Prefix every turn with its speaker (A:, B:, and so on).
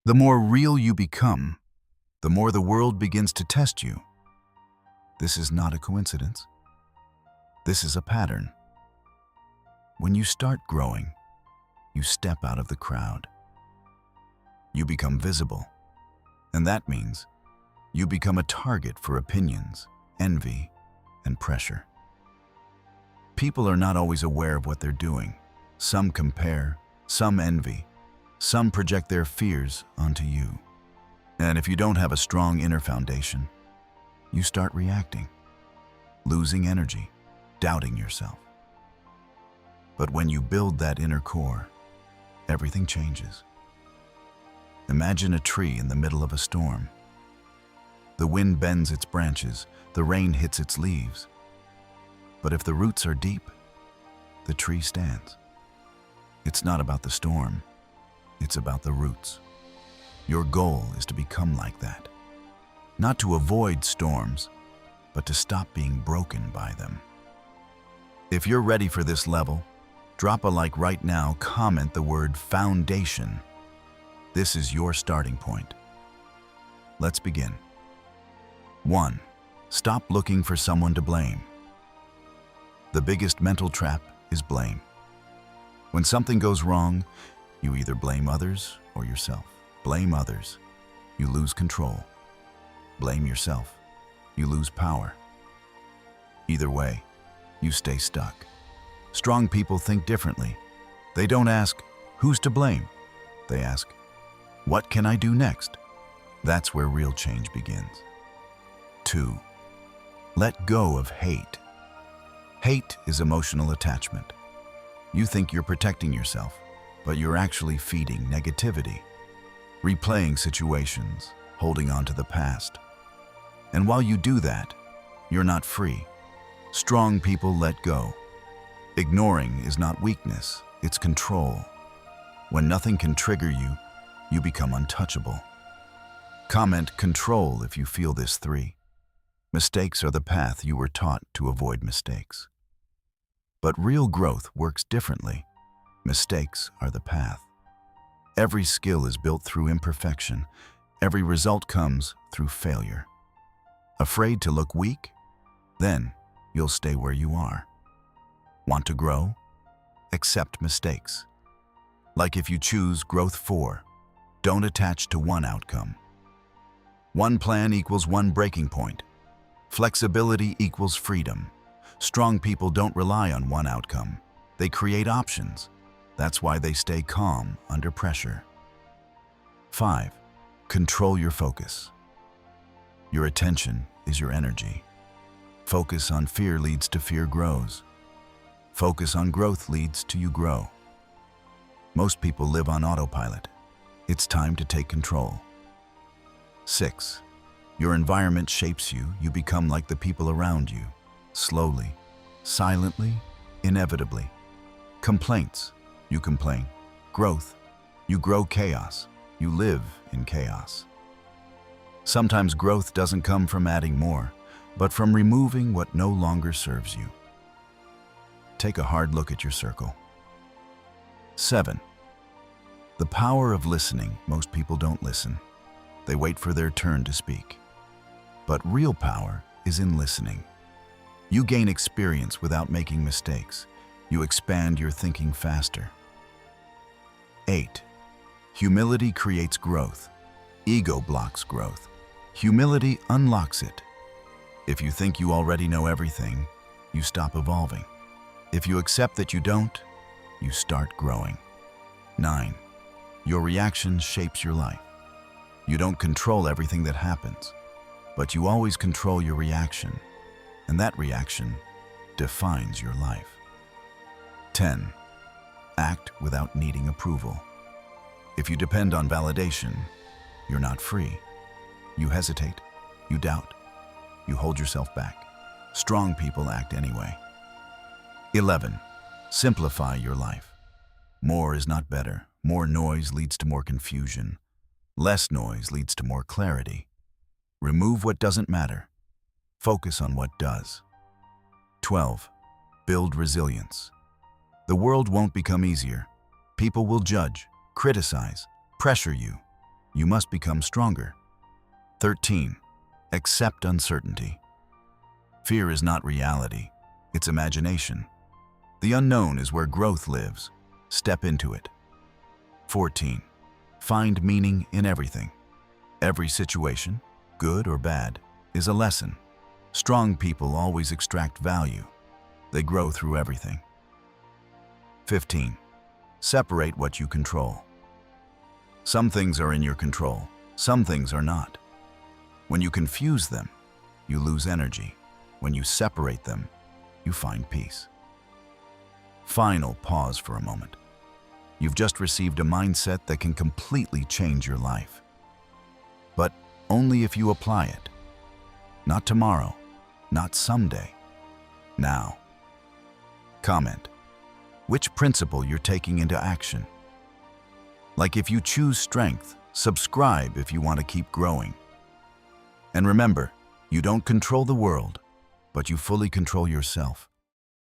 A: The more real you become, the more the world begins to test you. This is not a coincidence. This is a pattern. When you start growing, you step out of the crowd. You become visible, and that means you become a target for opinions, envy, and pressure. People are not always aware of what they're doing. Some compare, some envy, some project their fears onto you. And if you don't have a strong inner foundation, you start reacting, losing energy, doubting yourself. But when you build that inner core, everything changes. Imagine a tree in the middle of a storm. The wind bends its branches, the rain hits its leaves. But if the roots are deep, the tree stands. It's not about the storm, it's about the roots. Your goal is to become like that. Not to avoid storms, but to stop being broken by them. If you're ready for this level, drop a like right now, comment the word foundation. This is your starting point. Let's begin. 1. Stop looking for someone to blame. The biggest mental trap is blame. When something goes wrong, you either blame others or yourself. Blame others, you lose control. Blame yourself, you lose power. Either way, you stay stuck. Strong people think differently. They don't ask, who's to blame? They ask, what can I do next? That's where real change begins. 2. Let go of hate. Hate is emotional attachment. You think you're protecting yourself, but you're actually feeding negativity, replaying situations, holding on to the past. And while you do that, you're not free. Strong people let go. Ignoring is not weakness, it's control. When nothing can trigger you, you become untouchable. Comment control if you feel this. 3. Mistakes are the path you were taught to avoid mistakes. But real growth works differently. Mistakes are the path. Every skill is built through imperfection. Every result comes through failure. Afraid to look weak? Then you'll stay where you are. Want to grow? Accept mistakes. Like if you choose growth 4, don't attach to one outcome. One plan equals one breaking point. Flexibility equals freedom. Strong people don't rely on one outcome. They create options. That's why they stay calm under pressure. 5. Control your focus. Your attention is your energy. Focus on fear leads to fear grows. Focus on growth leads to you grow. Most people live on autopilot. It's time to take control. 6. Your environment shapes you. You become like the people around you. Slowly, silently, inevitably. Complaints, you complain. Growth, you grow chaos. You live in chaos. Sometimes growth doesn't come from adding more, but from removing what no longer serves you. Take a hard look at your circle. 7. The power of listening. Most people don't listen. They wait for their turn to speak. But real power is in listening. You gain experience without making mistakes. You expand your thinking faster. 8. Humility creates growth. Ego blocks growth. Humility unlocks it. If you think you already know everything, you stop evolving. If you accept that you don't, you start growing. 9. Your reaction shapes your life. You don't control everything that happens, but you always control your reaction, and that reaction defines your life. 10. Act without needing approval. If you depend on validation, you're not free. You hesitate, you doubt, you hold yourself back. Strong people act anyway. 11. Simplify your life. More is not better. More noise leads to more confusion. Less noise leads to more clarity. Remove what doesn't matter. Focus on what does. 12. Build resilience. The world won't become easier. People will judge, criticize, pressure you. You must become stronger. 13. Accept uncertainty. Fear is not reality, it's imagination. The unknown is where growth lives. Step into it. 14. Find meaning in everything. Every situation, good or bad, is a lesson. Strong people always extract value. They grow through everything. 15. Separate what you control. Some things are in your control, some things are not. When you confuse them, you lose energy. When you separate them, you find peace. Final pause for a moment. You've just received a mindset that can completely change your life. But only if you apply it. Not tomorrow, not someday, now. Comment. Which principle you're taking into action? Like if you choose strength, subscribe if you want to keep growing. And remember, you don't control the world, but you fully control yourself.